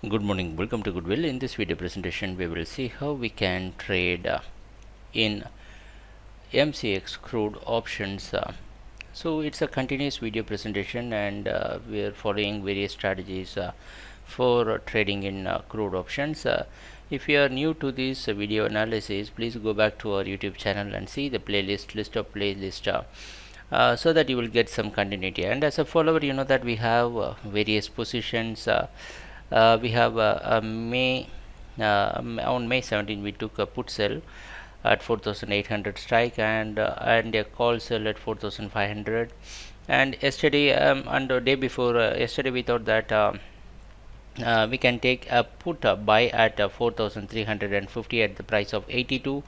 Good morning, welcome to Goodwill. In this video presentation we will see how we can trade in Mcx Crude options. So it's a continuous video presentation, and we are following various strategies for trading in crude options. If you are new to this video analysis, please go back to our YouTube channel and see the list of playlist, so that you will get some continuity. And as a follower, you know that we have various positions. We have on May 17 we took a put sell at 4,800 strike, and a call sell at 4,500. And yesterday and the day before yesterday we thought that we can take a put buy at 4,350 at the price of 82,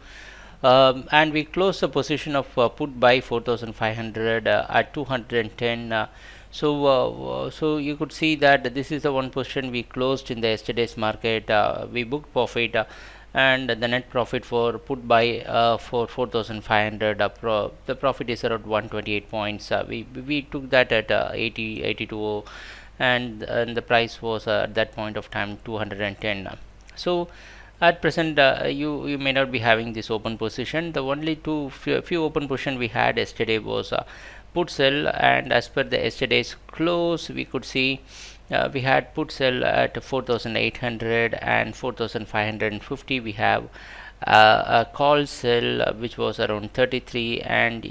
and we closed the position of put buy 4,500 at 210. So you could see that this is the one position we closed in the yesterday's market. We booked profit, and the net profit for put buy for 4,500, the profit is around 128 points. We took that at 82, and the price was at that point of time 210. So at present you may not be having this open position. The only few open position we had yesterday was put sell, and as per the yesterday's close we could see we had put sell at 4,800 and 4,550. We have a call sell which was around 33, and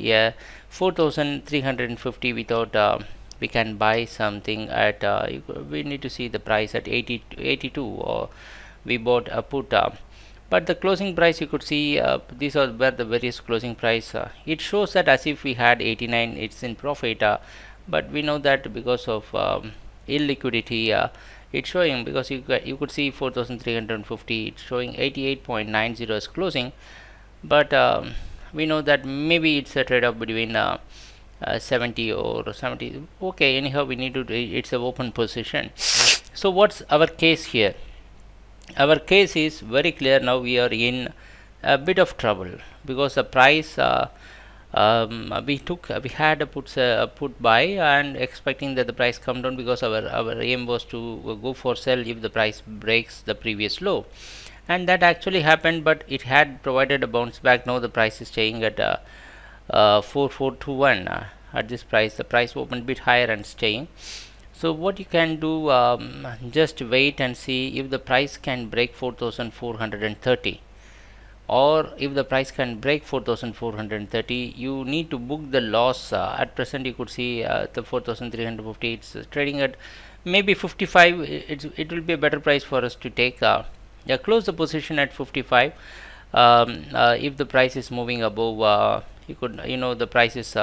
4,350 we thought we can buy something at we need to see the price at 82, or we bought a put. But the closing price, you could see these are where the various closing price. It shows that as if we had 89, it's in profit, but we know that because of illiquidity, it's showing, because you could see 4,350, it's showing 88.90 as closing. But we know that maybe it's a trade-off between 70 or 70. Okay, anyhow we need to, it's a open position. So what's our case here? Our case is very clear. Now we are in a bit of trouble because the price we had a put buy and expecting that the price come down, because our aim was to go for sell if the price breaks the previous low, and that actually happened. But it had provided a bounce back. Now the price is staying at 4421. At this price, the price opened a bit higher and staying. So what you can do, just wait and see if the price can break 4,430, or if the price can break 4,430, you need to book the loss. At present you could see the 4,350, it's trading at maybe 55. It will be a better price for us to take. Close the position at 55. If the price is moving above, you could, the price is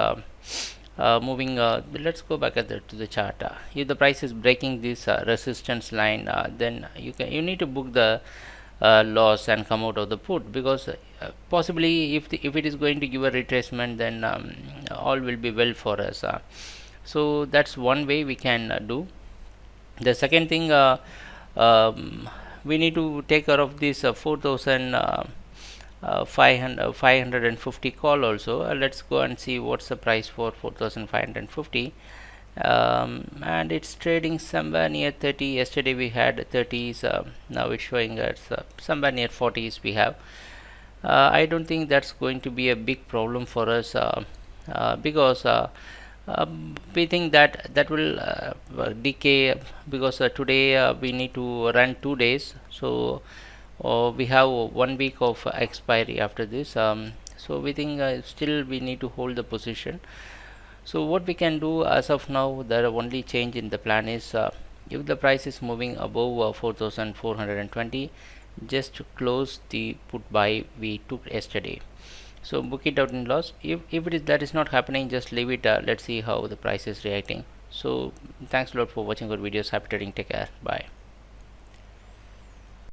moving. Let's go back to the chart. If the price is breaking this resistance line, then you need to book the loss and come out of the put, because possibly if it is going to give a retracement, then all will be well for us. So that's one way we can do. The second thing, we need to take care of this 4,550 call also. Let's go and see what's the price for 4,550. And it's trading somewhere near 30. Yesterday we had 30s. Now it's showing us somewhere near 40s we have. I don't think that's going to be a big problem for us, because we think that will decay, because today we need to run 2 days. So we have 1 week of expiry after this. So we think still we need to hold the position. So what we can do as of now, the only change in the plan is, if the price is moving above 4,420, just close the put buy we took yesterday. So book it out in loss. If that is not happening, just leave it. Let's see how the price is reacting. So thanks a lot for watching our videos. Happy trading. Take care. Bye.